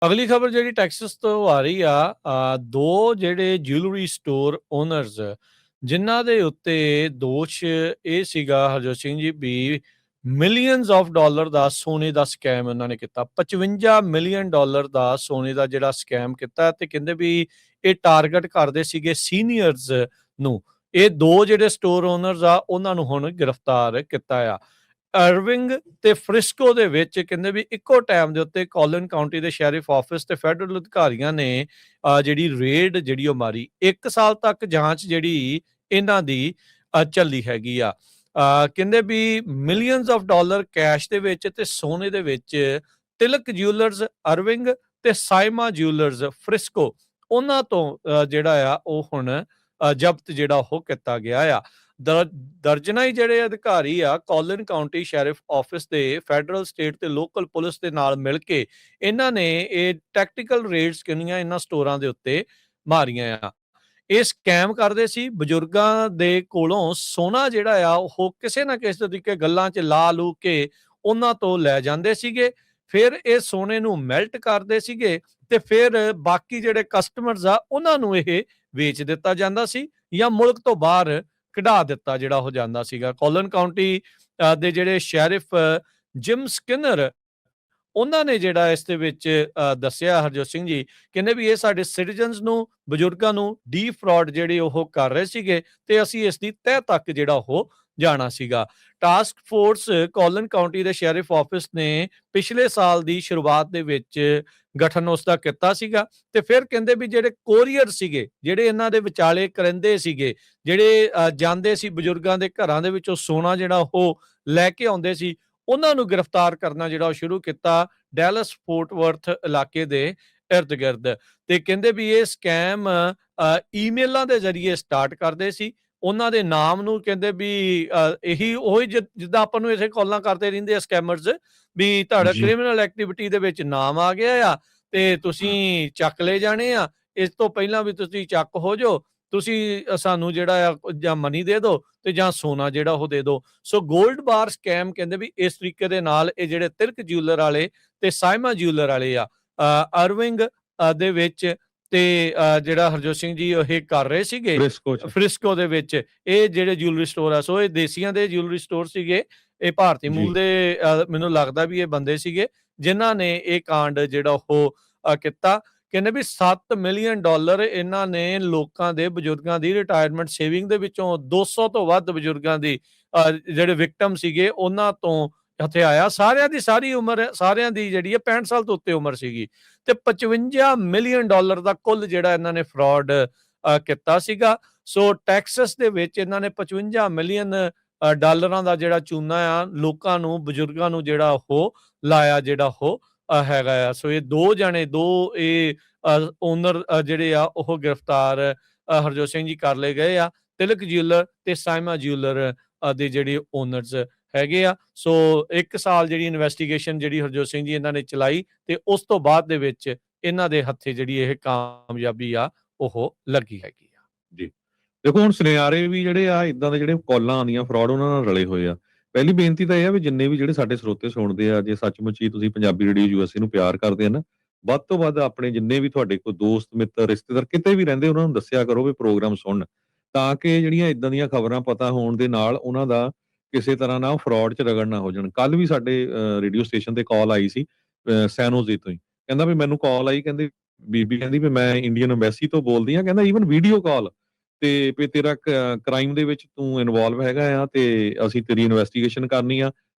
ਅਗਲੀ ਖਬਰ ਜਿਹੜੀ ਟੈਕਸਸ ਤੋਂ ਆ ਰਹੀ ਆ, ਦੋ ਜਿਹੜੇ ਜਿਊਲਰੀ ਸਟੋਰ ਓਨਰਸ ਜਿਨ੍ਹਾਂ ਦੇ ਉੱਤੇ ਦੋਸ਼ ਇਹ ਸੀਗਾ ਹਰਜੋਤ ਸਿੰਘ ਜੀ ਵੀ ਮਿਲੀਅਨਸ ਆਫ ਡਾਲਰ ਦਾ ਸੋਨੇ ਦਾ ਸਕੈਮ ਉਹਨਾਂ ਨੇ ਕੀਤਾ। 55 ਮਿਲੀਅਨ ਡਾਲਰ ਦਾ ਸੋਨੇ ਦਾ ਜਿਹੜਾ ਸਕੈਮ ਕੀਤਾ ਤੇ ਕਹਿੰਦੇ ਵੀ ਇਹ ਟਾਰਗੇਟ ਕਰਦੇ ਸੀਗੇ ਸੀਨੀਅਰਸ ਨੂੰ। ਇਹ ਦੋ ਜਿਹੜੇ ਸਟੋਰ ਓਨਰਸ ਆ ਉਹਨਾਂ ਨੂੰ ਹੁਣ ਗ੍ਰਿਫਤਾਰ ਕੀਤਾ ਆ। ਅਰਵਿੰਗ ਤੇ ਫ੍ਰਿਸਕੋ ਦੇ ਵਿੱਚ ਕਹਿੰਦੇ ਵੀ ਇੱਕੋ ਟਾਈਮ ਦੇ ਉੱਤੇ ਕੋਲਿਨ ਕਾਉਂਟੀ ਦੇ ਸ਼ੈਰਿਫ ਆਫਿਸ ਤੇ ਫੈਡਰਲ ਅਧਿਕਾਰੀਆਂ ਨੇ ਜਿਹੜੀ ਰੇਡ ਜਿਹੜੀ ਉਹ ਮਾਰੀ। 1 ਸਾਲ ਤੱਕ ਜਾਂਚ ਜਿਹੜੀ ਇਹਨਾਂ ਦੀ ਚੱਲੀ ਹੈਗੀ ਆ। ਕਹਿੰਦੇ ਵੀ ਮਿਲੀਅਨਸ ਆਫ ਡਾਲਰ ਕੈਸ਼ ਦੇ ਵਿੱਚ ਤੇ ਸੋਨੇ ਦੇ ਵਿੱਚ ਤਿਲਕ ਜਿਊਲਰਸ ਅਰਵਿੰਗ ਤੇ ਸਾਇਮਾ ਜਿਊਲਰਸ ਫ੍ਰਿਸਕੋ ਉਹਨਾਂ ਤੋਂ ਜਿਹੜਾ ਆ ਉਹ ਹੁਣ ਜ਼ਬਤ ਜਿਹੜਾ ਉਹ ਕੀਤਾ ਗਿਆ ਆ। ਦਰਜਨਾਂ ਹੀ ਜਿਹੜੇ ਅਧਿਕਾਰੀ ਆ ਕੋਲਿਨ ਕਾਉਂਟੀ ਸ਼ੈਰਿਫ ਆਫਿਸ ਦੇ ਫੈਡਰਲ, ਸਟੇਟ ਤੇ ਲੋਕਲ ਪੁਲਿਸ ਦੇ ਨਾਲ ਮਿਲ ਕੇ ਇਹਨਾਂ ਨੇ ਇਹ ਟੈਕਟੀਕਲ ਰੇਡਸ ਕਿੰਨੀਆਂ ਇਹਨਾਂ ਸਟੋਰਾਂ ਦੇ ਉੱਤੇ ਮਾਰੀਆਂ ਆ। ਇਹ ਸਕੈਮ ਕਰਦੇ ਸੀ ਬਜ਼ੁਰਗਾਂ ਦੇ ਕੋਲੋਂ ਸੋਨਾ ਜਿਹੜਾ ਆ ਉਹ ਕਿਸੇ ਨਾ ਕਿਸੇ ਤਰੀਕੇ ਗੱਲਾਂ 'ਚ ਲਾ ਲੂ ਕੇ ਉਹਨਾਂ ਤੋਂ ਲੈ ਜਾਂਦੇ ਸੀਗੇ। ਫਿਰ ਇਹ ਸੋਨੇ ਨੂੰ ਮੈਲਟ ਕਰਦੇ ਸੀਗੇ ਤੇ ਫਿਰ ਬਾਕੀ ਜਿਹੜੇ ਕਸਟਮਰਸ ਆ ਉਹਨਾਂ ਨੂੰ ਇਹ ਵੇਚ ਦਿੱਤਾ ਜਾਂਦਾ ਸੀ ਜਾਂ ਮੁਲਕ ਤੋਂ ਬਾਹਰ ਕਢਾ ਦਿੱਤਾ ਜਿਹੜਾ ਹੋ ਜਾਂਦਾ ਸੀਗਾ। ਕੋਲਿਨ ਕਾਉਂਟੀ ਦੇ ਜਿਹੜੇ ਸ਼ੈਰਿਫ ਜਿਮ ਸਕਿਨਰ ਉਹਨਾਂ ਨੇ ਜਿਹੜਾ ਇਸ ਦੇ ਵਿੱਚ ਦੱਸਿਆ ਹਰਜੋਤ ਸਿੰਘ ਜੀ, ਕਹਿੰਦੇ ਵੀ ਇਹ ਸਾਡੇ ਸਿਟੀਜ਼ਨਸ ਨੂੰ, ਬਜ਼ੁਰਗਾਂ ਨੂੰ ਡੀਫਰਾਡ ਜਿਹੜੇ ਉਹ ਕਰ ਰਹੇ ਸੀਗੇ ਤੇ ਅਸੀਂ ਇਸ ਦੀ ਤਹਿ ਤੱਕ ਜਿਹੜਾ ਉਹ ਜਾਣਾ ਸੀਗਾ। ਟਾਸਕ ਫੋਰਸ ਕੋਲਿਨ ਕਾਉਂਟੀ ਦੇ ਸ਼ੈਰਿਫ ਆਫਿਸ ਨੇ ਪਿਛਲੇ ਸਾਲ ਦੀ ਸ਼ੁਰੂਆਤ ਦੇ ਵਿੱਚ ਗਠਨ ਉਸ ਦਾ ਕੀਤਾ ਸੀਗਾ ਤੇ ਫਿਰ ਕਹਿੰਦੇ ਵੀ ਜਿਹੜੇ ਕੋਰੀਅਰ ਸੀਗੇ, ਜਿਹੜੇ ਇਹਨਾਂ ਦੇ ਵਿਚਾਲੇ ਕਰਿੰਦੇ ਸੀਗੇ, ਜਿਹੜੇ ਜਾਂਦੇ ਸੀ ਬਜ਼ੁਰਗਾਂ ਦੇ ਘਰਾਂ ਦੇ ਵਿੱਚੋਂ ਸੋਨਾ ਜਿਹੜਾ ਉਹ ਲੈ ਕੇ ਆਉਂਦੇ ਸੀ, ਉਹਨਾਂ ਨੂੰ ਗ੍ਰਿਫਤਾਰ ਕਰਨਾ ਜਿਹੜਾ ਉਹ ਸ਼ੁਰੂ ਕੀਤਾ ਡੈਲਸ ਫੋਰਟ ਵਰਥ ਇਲਾਕੇ ਦੇ ਇਰਦ ਗਿਰਦ। ਤੇ ਕਹਿੰਦੇ ਵੀ ਇਹ ਸਕੈਮ ਈਮੇਲਾਂ ਦੇ ਜ਼ਰੀਏ ਸਟਾਰਟ ਕਰਦੇ ਸੀ। ਉਹਨਾਂ ਦੇ ਨਾਮ ਨੂੰ ਕਹਿੰਦੇ ਵੀ ਇਹੀ ਉਹੀ ਜਿੱਦਾਂ ਆਪਾਂ ਨੂੰ ਇਸੇ ਕਾਲਾਂ ਕਰਦੇ ਰਹਿੰਦੇ ਆ ਸਕੈਮਰਸ ਵੀ ਤੁਹਾਡਾ ਜੀ ਕ੍ਰਿਮੀਨਲ ਐਕਟੀਵਿਟੀ ਦੇ ਵਿੱਚ ਨਾਮ ਆ ਗਿਆ ਆ ਤੇ ਤੁਸੀਂ ਚੱਕ ਲੈ ਜਾਣੇ ਆ, ਇਸ ਤੋਂ ਪਹਿਲਾਂ ਵੀ ਤੁਸੀਂ ਚੱਕ ਹੋ ਜਾਓ, ਤੁਸੀਂ ਸਾਨੂੰ ਜਿਹੜਾ ਆ ਜਾਂ ਮਨੀ ਦੇ ਦਿਓ ਤੇ ਜਾਂ ਸੋਨਾ ਜਿਹੜਾ ਉਹ ਦੇ ਦਿਓ। ਸੋ ਗੋਲਡ ਬਾਰ ਸਕੈਮ ਕਹਿੰਦੇ ਵੀ ਇਸ ਤਰੀਕੇ ਦੇ ਨਾਲ ਇਹ ਜਿਹੜੇ ਤਿਲਕ ਜਿਊਲਰ ਵਾਲੇ ਤੇ ਸਾਇਮਾ ਜਿਊਲਰ ਵਾਲੇ ਆ ਅਰਵਿੰਗ ਦੇ ਵਿੱਚ ਤੇ ਜਿਹੜਾ ਹਰਜੋਤ ਸਿੰਘ ਜੀ ਇਹ ਕਰ ਰਹੇ ਸੀਗੇ ਫ੍ਰਿਸਕੋ ਦੇ ਵਿੱਚ ਇਹ ਜਿਹੜੇ ਜਿਊਲਰੀ ਸਟੋਰ ਆ। ਸੋ ਇਹ ਦੇਸੀਆਂ ਦੇ ਜਿਊਲਰੀ ਸਟੋਰ ਸੀਗੇ, ਇਹ ਭਾਰਤੀ ਮੂਲ ਦੇ ਮੈਨੂੰ ਲੱਗਦਾ ਵੀ ਇਹ ਬੰਦੇ ਸੀਗੇ ਜਿਨ੍ਹਾਂ ਨੇ ਇਹ ਕਾਂਡ ਜਿਹੜਾ ਉਹ ਕੀਤਾ। ਕਹਿੰਦੇ ਵੀ 7 ਮਿਲੀਅਨ ਡਾਲਰ ਇਹਨਾਂ ਨੇ ਲੋਕਾਂ ਦੇ, ਬਜ਼ੁਰਗਾਂ ਦੀ ਰਿਟਾਇਰਮੈਂਟ ਸੇਵਿੰਗ ਦੇ ਵਿੱਚੋਂ 200 ਤੋਂ ਵੱਧ ਬਜ਼ੁਰਗਾਂ ਦੀ ਜਿਹੜੇ ਵਿਕਟਮ ਸੀਗੇ ਉਹਨਾਂ ਤੋਂ ਹਥਿਆਇਆ। ਸਾਰਿਆਂ ਦੀ ਸਾਰੀ ਉਮਰ, ਸਾਰਿਆਂ ਦੀ ਜਿਹੜੀ ਹੈ 65 ਸਾਲ ਤੋਂ ਉੱਤੇ ਉਮਰ ਸੀਗੀ ਤੇ 55 ਮਿਲੀਅਨ ਡਾਲਰ ਦਾ ਕੁੱਲ ਜਿਹੜਾ ਇਹਨਾਂ ਨੇ ਫਰਾਡ ਕੀਤਾ ਸੀਗਾ। ਸੋ ਟੈਕਸਸ ਦੇ ਵਿੱਚ ਇਹਨਾਂ ਨੇ 55 ਮਿਲੀਅਨ ਡਾਲਰਾਂ ਦਾ ਜਿਹੜਾ ਚੂਨਾ ਆ ਲੋਕਾਂ ਨੂੰ, ਬਜ਼ੁਰਗਾਂ ਨੂੰ ਜਿਹੜਾ ਉਹ ਲਾਇਆ ਜਿਹੜਾ ਉਹ ਹੈਗਾ ਆ। ਸੋ ਇਹ ਦੋ ਜਣੇ, ਦੋ ਇਹ ਓਨਰ ਜਿਹੜੇ ਆ ਉਹ ਗ੍ਰਿਫਤਾਰ ਹਰਜੋਤ ਸਿੰਘ ਜੀ ਕਰ ਲਏ ਗਏ ਆ। ਤਿਲਕ ਜਿਊਲਰ ਤੇ ਸਾਇਮਾ ਜਿਊਲਰ ਦੇ ਜਿਹੜੇ ਓਨਰਸ ਹੈਗੇ ਆ। ਸੋ 1 ਸਾਲ ਜਿਹੜੀ ਇਨਵੈਸਟੀਗੇਸ਼ਨ ਜਿਹੜੀ ਹਰਜੋਤ ਸਿੰਘ ਜੀ ਇਹਨਾਂ ਨੇ ਚਲਾਈ ਤੇ ਉਸ ਤੋਂ ਬਾਅਦ ਦੇ ਵਿੱਚ ਇਹਨਾਂ ਦੇ ਹੱਥੇ ਜਿਹੜੀ ਇਹ ਕਾਮਯਾਬੀ ਆ ਉਹ ਲੱਗੀ ਹੈਗੀ ਆ। ਜੀ ਦੇਖੋ ਹੁਣ ਸੁਨਿਆਰੇ ਵੀ ਜਿਹੜੇ ਆ ਇਦਾਂ ਦੇ ਜਿਹੜੇ ਕਾਲਾਂ ਆਉਂਦੀਆਂ ਫਰਾਡ ਉਹਨਾਂ ਨਾਲ ਰਲੇ ਹੋਏ ਆ। ਪਹਿਲੀ ਬੇਨਤੀ ਤਾਂ ਇਹ ਆ ਵੀ ਜਿੰਨੇ ਵੀ ਜਿਹੜੇ ਸਾਡੇ ਸਰੋਤੇ ਸੁਣਦੇ ਆ, ਜੇ ਸੱਚਮੁੱਚ ਹੀ ਤੁਸੀਂ ਪੰਜਾਬੀ ਰੇਡੀਓ ਯੂਐਸਏ ਨੂੰ ਪਿਆਰ ਕਰਦੇ ਆ ਨਾ, ਵੱਧ ਤੋਂ ਵੱਧ ਆਪਣੇ ਜਿੰਨੇ ਵੀ ਤੁਹਾਡੇ ਕੋਈ ਦੋਸਤ ਮਿੱਤਰ ਰਿਸ਼ਤੇਦਾਰ ਕਿਤੇ ਵੀ ਰਹਿੰਦੇ ਉਹਨਾਂ ਨੂੰ ਦੱਸਿਆ ਕਰੋ ਵੀ ਪ੍ਰੋਗਰਾਮ ਸੁਣਨ, ਤਾਂ ਕਿ ਜਿਹੜੀਆਂ ਇਦਾਂ ਦੀਆਂ ਖਬਰਾਂ ਪਤਾ ਹੋਣ ਦੇ ਨਾਲ ਉਹਨਾਂ ਦਾ ਕਿਸੇ ਤਰ੍ਹਾਂ ਨਾਲ ਫਰਾਡ 'ਚ ਰਗੜ ਨਾ ਹੋ ਜਾਣ। ਕੱਲ ਵੀ ਸਾਡੇ ਰੇਡੀਓ ਸਟੇਸ਼ਨ ਤੇ ਕਾਲ ਆਈ ਸੀ ਸੈਨੋਜ਼ੇ ਤੋਂ ਹੀ, ਕਹਿੰਦਾ ਵੀ ਮੈਨੂੰ ਕਾਲ ਆਈ, ਕਹਿੰਦੀ ਬੀਬੀ ਕਹਿੰਦੀ ਵੀ ਮੈਂ ਇੰਡੀਅਨ ਐਮਬੈਸੀ ਤੋਂ ਬੋਲਦੀ ਆ, ਕਹਿੰਦਾ ਈਵਨ ਵੀਡੀਓ ਕਾਲ ਤੇ ਵੀ ਤੇਰਾ ਕ੍ਰਾਈਮ ਦੇ ਵਿੱਚ ਤੂੰ ਇਨਵੋਲਵ ਹੈਗਾ ਆ ਤੇ ਅਸੀਂ ਤੇਰੀ ਇਨਵੈਸਟੀਗੇਸ਼ਨ ਕਰਨੀ ਆ।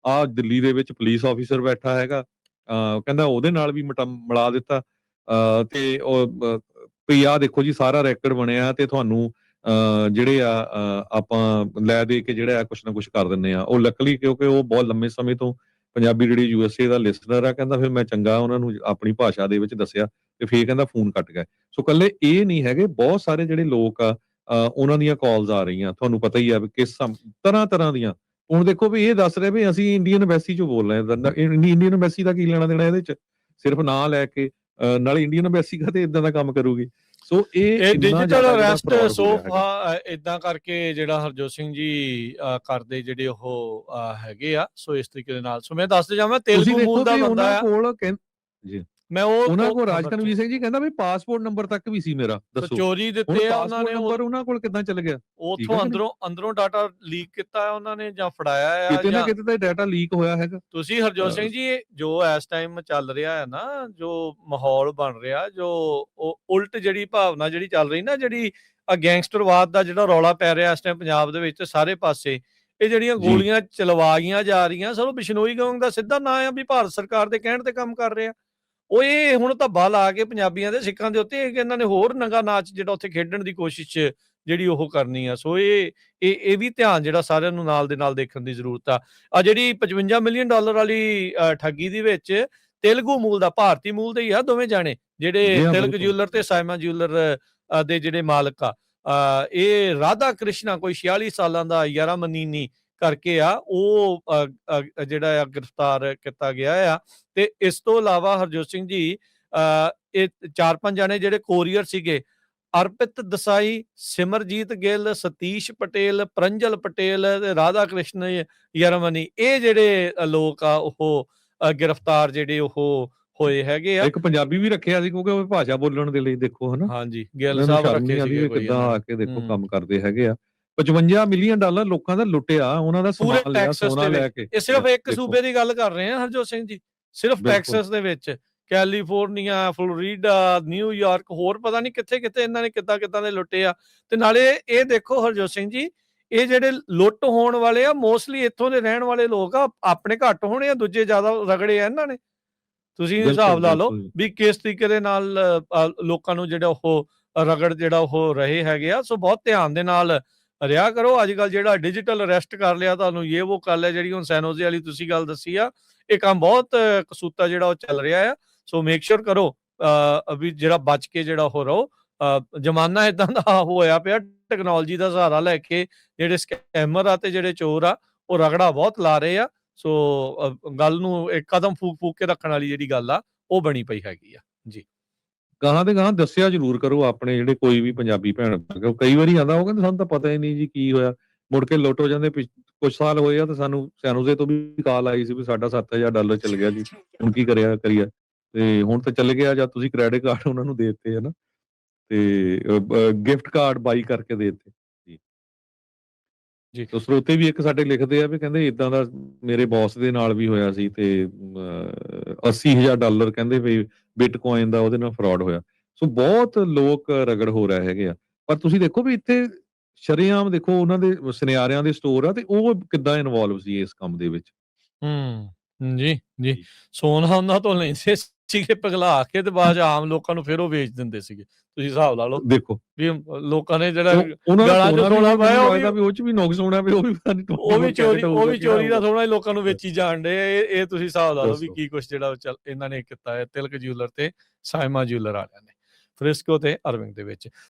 ਦਿੱਲੀ ਦੇ ਵਿੱਚ ਪੁਲਿਸ ਆਫੀਸਰ ਬੈਠਾ ਹੈਗਾ, ਕਹਿੰਦਾ ਉਹਦੇ ਨਾਲ ਵੀ ਮਿਲਾ ਦਿੱਤਾ ਤੇ ਵੀ ਆਹ ਦੇਖੋ ਜੀ ਸਾਰਾ ਰੈਕਡ ਬਣਿਆ ਤੇ ਤੁਹਾਨੂੰ ਜਿਹੜੇ ਆ ਆਪਾਂ ਲੈ ਦੇ ਕੇ ਜਿਹੜਾ ਕੁਛ ਨਾ ਕੁਛ ਕਰ ਦਿੰਦੇ ਆ। ਉਹ ਲੱਕਲੀ ਕਿਉਂਕਿ ਉਹ ਬਹੁਤ ਲੰਮੇ ਸਮੇਂ ਤੋਂ ਪੰਜਾਬੀ ਰੇਡੀਓ ਯੂਐਸਏ ਦਾ ਲਿਸਨਰ ਆ, ਕਹਿੰਦਾ ਫਿਰ ਮੈਂ ਚੰਗਾ ਉਹਨਾਂ ਨੂੰ ਆਪਣੀ ਭਾਸ਼ਾ ਦੇ ਵਿੱਚ ਦੱਸਿਆ ਤੇ ਫੇਰ ਕਹਿੰਦਾ ਫੋਨ ਕੱਟ ਗਿਆ। ਸੋ ਕੱਲੇ ਇਹ ਨਹੀਂ ਹੈਗੇ, ਬਹੁਤ ਸਾਰੇ ਜਿਹੜੇ ਲੋਕ ਆ ਉਹਨਾਂ ਦੀਆਂ ਕਾਲਸ ਆ ਰਹੀਆਂ, ਤੁਹਾਨੂੰ ਪਤਾ ਹੀ ਆ ਵੀ ਕਿਸ ਤਰ੍ਹਾਂ ਦੀਆਂ। ਹੁਣ ਦੇਖੋ ਵੀ ਇਹ ਦੱਸ ਰਹੇ ਵੀ ਅਸੀਂ ਇੰਡੀਅਨ ਐਮਬੈਸੀ ਚੋਂ ਬੋਲ ਰਹੇ ਹਾਂ। ਇੰਡੀਅਨ ਐਮਬੈਸੀ ਦਾ ਕੀ ਲੈਣਾ ਦੇਣਾ ਇਹਦੇ ਚ? ਸਿਰਫ ਨਾਂ ਲੈ ਕੇ ਨਾਲੇ ਇੰਡੀਅਨ ਐਮਬੈਸੀ ਤੇ ਇਦਾਂ ਦਾ ਕੰਮ ਕਰੂਗੀ। ਸੋ ਇਹ ਡਿਜੀਟਲ ਅਰੈਸਟ ਸੋਫਾ ਇਦਾਂ ਕਰਕੇ ਜਿਹੜਾ ਹਰਜੋਤ ਸਿੰਘ ਜੀ ਕਰਦੇ ਜਿਹੜੇ ਉਹ ਹੈਗੇ ਆ। ਸੋ ਇਸ ਤਰੀਕੇ ਦੇ ਨਾਲ, ਸੋ ਮੈਂ ਦੱਸਦੇ ਜਾਵਾਂ ਤੇਲਗੂ ਮੂਲ ਦਾ ਬੰਦਾ ਆ। ਮੈਂ ਉਹ ਉਹਨਾਂ ਕੋਲ ਰਾਜ ਖਬਰ 'ਚ ਕਨਵੀਰ ਸਿੰਘ ਜੀ ਕਹਿੰਦਾ ਵੀ ਪਾਸਪੋਰਟ ਨੰਬਰ ਤੱਕ ਵੀ ਸੀ ਮੇਰਾ, ਸੋ ਦੱਸੋ ਚੋਰੀ ਹੁਣ ਦਿੱਤੇ ਆ ਉਹਨਾਂ ਪਾਸਪੋਰਟ ਨੇ, ਨੰਬਰ ਉਹਨਾਂ ਕੋਲ ਕਿੱਦਾਂ ਚੱਲ ਗਿਆ? ਠੀਕ ਉਥੋਂ ਹੈ ਕਿ ਨਹੀਂ? ਅੰਦਰੋਂ ਡਾਟਾ ਲੀਕ ਕੀਤਾ ਉਹਨਾਂ ਨੇ ਜਾਂ ਫੜਾਇਆ ਆ ਕਿਤੇ ਨਾ ਜਾਂ ਕਿਤੇ ਤਾਂ ਡਾਟਾ ਲੀਕ ਹੋਇਆ ਹੈਗਾ। ਤੁਸੀਂ ਹਰਜੋਤ ਸਿੰਘ ਜੀ ਜੋ ਇਸ ਟਾਈਮ ਚੱਲ ਰਿਹਾ ਹੈ ਨਾ, ਜੋ ਮਾਹੌਲ ਬਣ ਰਿਹਾ, ਜੋ ਉਲਟ ਜਿਹੜੀ ਭਾਵਨਾ ਜਿਹੜੀ ਚੱਲ ਰਹੀ ਨਾ, ਜਿਹੜੀ ਗੈਂਗਸਟਰਵਾਦ ਦਾ ਜਿਹੜਾ ਰੌਲਾ ਪੈ ਰਿਹਾ ਇਸ ਟਾਈਮ ਪੰਜਾਬ ਦੇ ਵਿੱਚ ਸਾਰੇ ਪਾਸੇ, ਇਹ ਜਿਹੜੀਆਂ ਜੀ ਗੋਲੀਆਂ ਚਲਵਾਈਆਂ ਜਾ ਰਹੀਆਂ, ਸਭ ਬਿਸ਼ਨੋਈ ਗੈਂਗ ਦਾ ਸਿੱਧਾ ਨਾਂ ਆ ਵੀ ਭਾਰਤ ਸਰਕਾਰ ਦੇ ਕਹਿਣ ਤੇ ਕੰਮ ਕਰ ਰਿਹਾ। ਉਹ ਇਹ ਹੁਣ ਧੱਬਾ ਲਾ ਕੇ ਪੰਜਾਬੀਆਂ ਦੇ ਸਿੱਖਾਂ ਦੇ ਉੱਤੇ ਇਹਨਾਂ ਨੇ ਹੋਰ ਨੰਗਾ ਨਾਚ ਜਿਹੜਾ ਉੱਥੇ ਖੇਡਣ ਦੀ ਕੋਸ਼ਿਸ਼ ਜਿਹੜੀ ਉਹ ਕਰਨੀ ਆ। ਸੋ ਇਹ ਵੀ ਧਿਆਨ ਜਿਹੜਾ ਸਾਰਿਆਂ ਨੂੰ ਨਾਲ ਦੇ ਨਾਲ ਦੇਖਣ ਦੀ ਜ਼ਰੂਰਤ ਆ। ਜਿਹੜੀ $55 ਮਿਲੀਅਨ ਵਾਲੀ ਠੱਗੀ ਦੇ ਵਿੱਚ ਤੇਲਗੂ ਮੂਲ ਦਾ, ਭਾਰਤੀ ਮੂਲ ਦੇ ਹੀ ਆ ਦੋਵੇਂ ਜਾਣੇ, ਜਿਹੜੇ ਜੀ ਹਾਂ, ਤਿਲਕ ਬਿਲਕੁਲ। ਜਿਊਲਰ ਤੇ ਸਾਇਮਾ ਜਿਊਲਰ ਦੇ ਜਿਹੜੇ ਮਾਲਕ ਆ। ਇਹ ਰਾਧਾ ਕ੍ਰਿਸ਼ਨਾ ਕੋਈ 46 ਸਾਲਾਂ ਦਾ ਯਾਰਾਮਨੀਨੀ ਕਰਕੇ ਆ, ਉਹ ਜਿਹੜਾ ਆ ਗ੍ਰਿਫਤਾਰ ਕੀਤਾ ਗਿਆ ਆ। ਤੇ ਇਸ ਤੋਂ ਇਲਾਵਾ ਹਰਜੋਤ ਸਿੰਘ ਜੀ ਇਹ 4-5 ਜਾਣੇ ਜਿਹੜੇ ਕੋਰੀਅਰ ਸੀਗੇ, ਅਰਪਿਤ ਦਸਾਈ, ਸਿਮਰਜੀਤ ਗਿੱਲ, ਸਤੀਸ਼ ਪਟੇਲ, ਪ੍ਰੰਜਲ ਪਟੇਲ ਤੇ ਰਾਧਾ ਕ੍ਰਿਸ਼ਨ ਯਰਮਨੀ, ਇਹ ਜਿਹੜੇ ਲੋਕ ਆ ਉਹ ਗ੍ਰਿਫਤਾਰ ਜਿਹੜੇ ਉਹ ਹੋਏ ਹੈਗੇ ਆ। ਇੱਕ ਪੰਜਾਬੀ ਵੀ ਰੱਖਿਆ ਸੀ ਕਿਉਂਕਿ ਉਹ ਭਾਸ਼ਾ ਬੋਲਣ ਦੇ ਲਈ, ਦੇਖੋ ਹਨਾ ਹਾਂਜੀ, ਗਿੱਲ ਇਹਨਾਂ ਨੂੰ ਸਾਹਿਬ ਸ਼ਰਮ ਰੱਖੇ ਨਹੀਂ ਆਉਂਦੀ ਸੀਗੇ ਵੀ ਕੋਈ ਕਿੱਦਾਂ ਇਹਨਾਂ ਆ ਕੇ ਦੇਖੋ ਨੇ। ਕੰਮ ਕਰਦੇ ਹੈਗੇ ਆ। $55 ਮਿਲੀਅਨ ਲੋਕਾਂ ਦਾ ਲੁੱਟਿਆ, ਉਹਨਾਂ ਦਾ ਪੂਰੇ ਸਮਾਨ ਲਿਆ, ਟੈਕਸਸ ਸੋਨਾ ਦੇ ਲੈ ਵਿੱਚ। ਕੇ। ਇਹ ਸਿਰਫ ਇੱਕ ਦੇਖੋ ਸੂਬੇ ਦੀ ਗੱਲ ਕਰ ਰਹੇ ਆ ਹਰਜੋਤ ਸਿੰਘ ਜੀ, ਸਿਰਫ ਬਿਲਕੁਲ। ਟੈਕਸਸ ਦੇ ਵਿੱਚ, ਕੈਲੀਫੋਰਨੀਆ, ਫਲੋਰੀਡਾ, ਨਿਊਯਾਰਕ, ਹੋਰ ਪਤਾ ਨਹੀਂ ਕਿੱਥੇ-ਕਿੱਥੇ ਇਹਨਾਂ ਨੇ ਕਿੱਦਾਂ ਦੇ ਲੁੱਟੇ ਆ। ਤੇ ਨਾਲੇ ਇਹ ਦੇਖੋ ਹਰਜੋਤ ਸਿੰਘ ਜੀ, ਇਹ ਜਿਹੜੇ ਲੁੱਟ ਹੋਣ ਵਾਲੇ ਆ ਮੋਸਟਲੀ ਇੱਥੋਂ ਦੇ ਰਹਿਣ ਵਾਲੇ ਲੋਕ ਆ, ਆਪਣੇ ਘੱਟ ਹੋਣੇ ਆ, ਦੂਜੇ ਜ਼ਿਆਦਾ ਰਗੜੇ ਆ ਇਹਨਾਂ ਨੇ। ਤੁਸੀਂ ਹਿਸਾਬ ਲਾ ਲਓ ਬਿਲਕੁਲ। ਵੀ ਕਿਸ ਤਰੀਕੇ ਦੇ ਨਾਲ ਲੋਕਾਂ ਨੂੰ ਜਿਹੜਾ ਉਹ ਰਗੜ ਜਿਹੜਾ ਉਹ ਰਹੇ ਹੈਗੇ ਆ। ਸੋ ਬਹੁਤ ਧਿਆਨ ਦੇ ਨਾਲ ਰਿਹਾ ਕਰੋ। ਅੱਜ ਕੱਲ ਜਿਹੜਾ ਡਿਜੀਟਲ ਅਰੈਸਟ ਕਰ ਲਿਆ ਤੁਹਾਨੂੰ, ਇਹ ਉਹ ਕਰ ਲਿਆ, ਜਿਹੜੀ ਹੁਣ ਸੈਨੋਜ਼ੇ ਵਾਲੀ ਤੁਸੀਂ ਗੱਲ ਦੱਸੀ ਆ, ਇਹ ਕੰਮ ਬਹੁਤ ਕਸੂਤਾ ਜਿਹੜਾ ਉਹ ਚੱਲ ਰਿਹਾ ਆ। ਸੋ ਮੇਕ ਸ਼ੋਰ ਕਰੋ ਵੀ ਜਿਹੜਾ ਬਚ ਕੇ ਜਿਹੜਾ ਉਹ ਰਹੋ। ਜ਼ਮਾਨਾ ਇਦਾਂ ਦਾ ਹੋਇਆ ਪਿਆ, ਟੈਕਨੋਲੋਜੀ ਦਾ ਸਹਾਰਾ ਲੈ ਕੇ ਜਿਹੜੇ ਸਕੈਮਰ ਆ ਤੇ ਜਿਹੜੇ ਚੋਰ ਆ ਉਹ ਰਗੜਾ ਬਹੁਤ ਲਾ ਰਹੇ ਆ। ਸੋ ਗੱਲ ਨੂੰ ਇੱਕ ਕਦਮ ਫੂਕ ਕੇ ਰੱਖਣ ਵਾਲੀ ਜਿਹੜੀ ਗੱਲ ਆ ਉਹ ਬਣੀ ਪਈ ਹੈਗੀ ਆ ਜੀ। ਗਾਹਾਂ ਦੇ ਗਾਹਾਂ ਦੱਸਿਆ ਜ਼ਰੂਰ ਕਰੋ ਆਪਣੇ ਜਿਹੜੇ ਕੋਈ ਵੀ ਪੰਜਾਬੀ ਭੈਣ, ਕਿਉਂਕਿ ਕਈ ਵਾਰੀ ਆਂਦਾ ਉਹ ਕਹਿੰਦੇ ਸਾਨੂੰ ਤਾਂ ਪਤਾ ਹੀ ਨਹੀਂ ਜੀ ਕੀ ਹੋਇਆ, ਮੁੜ ਕੇ ਲੁੱਟ ਹੋ ਜਾਂਦੇ। ਕੁਝ ਸਾਲ ਹੋਏ ਆ ਤੇ ਸਾਨੂੰ ਸੈਨੋਜ਼ੇ ਤੋਂ ਵੀ ਕਾਲ ਆਈ ਸੀ ਵੀ ਸਾਡਾ $7000 ਚਲ ਗਿਆ ਜੀ, ਹੁਣ ਕੀ ਕਰੀਏ। ਤੇ ਹੁਣ ਤਾਂ ਚੱਲ ਗਿਆ, ਜਾਂ ਤੁਸੀਂ ਕ੍ਰੈਡਿਟ ਕਾਰਡ ਉਹਨਾਂ ਨੂੰ ਦੇ ਦਿੱਤੇ ਹਨਾ, ਤੇ ਗਿਫਟ ਕਾਰਡ ਬਾਈ ਕਰਕੇ ਦੇ ਦਿੱਤੇ ਜੀ। ਤੋ ਸਰੋਤੇ ਵੀ ਇੱਕ ਸਾਡੇ ਲਿਖਦੇ ਆ ਵੀ ਕਹਿੰਦੇ ਇਦਾਂ ਦਾ ਮੇਰੇ ਬੌਸ ਦੇ ਨਾਲ ਵੀ ਹੋਇਆ ਸੀ, ਤੇ $80,000 ਕਹਿੰਦੇ ਵੀ ਬਿਟਕੋਇਨ ਦਾ ਉਹਦੇ ਨਾਲ ਫਰਾਡ ਹੋਇਆ। ਸੋ ਬਹੁਤ ਲੋਕ ਰਗੜ ਹੋ ਰਹੇ ਹੈਗੇ ਆ। ਪਰ ਤੁਸੀਂ ਦੇਖੋ ਵੀ ਇੱਥੇ ਸ਼ਰੇਆਮ ਦੇਖੋ ਉਹਨਾਂ ਦੇ ਸੁਨਿਆਰਿਆਂ ਦੇ ਸਟੋਰ ਆ, ਤੇ ਉਹ ਕਿੱਦਾਂ ਇਨਵੋਲਵ ਸੀ ਇਸ ਕੰਮ ਦੇ ਵਿੱਚ। ਜੀ। ਸੋਨਾ ਉਹਨਾਂ ਤੋਂ ਲੈਂਦੇ ਸੀਗੇ ਪਿਘਲਾ ਕੇ, ਤੇ ਬਾਅਦ ਆਮ ਲੋਕਾਂ ਨੂੰ ਫਿਰ ਉਹ ਵੇਚ ਦਿੰਦੇ ਸੀਗੇ। ਤੁਸੀਂ ਹਿਸਾਬ ਲਾ ਲਓ ਦੇਖੋ ਵੀ ਲੋਕਾਂ ਨੇ ਜਿਹੜਾ ਉਹਨਾਂ ਗਲਾਂ 'ਚ ਸੋਨਾ ਪਾਇਆ ਉਹ ਚ ਵੀ ਨੁਕਸ ਹੋਣਾ, ਵੀ ਉਹ ਵੀ ਚੋਰੀ ਦਾ ਸੋਨਾ ਹੀ ਲੋਕਾਂ ਨੂੰ ਵੇਚੀ ਜਾਣ ਡੇ। ਇਹ ਤੁਸੀਂ ਹਿਸਾਬ ਲਾ ਲਓ ਵੀ ਕੀ ਕੁਛ ਜਿਹੜਾ ਇਹਨਾਂ ਨੇ ਕੀਤਾ ਹੈ ਤਿਲਕ ਜਿਊਲਰ ਤੇ ਸਾਇਮਾ ਜਿਊਲਰ ਵਾਲਿਆਂ ਨੇ, ਫ੍ਰਿਸਕੋ ਤੇ ਅਰਵਿੰਗ ਦੇ ਵਿੱਚ।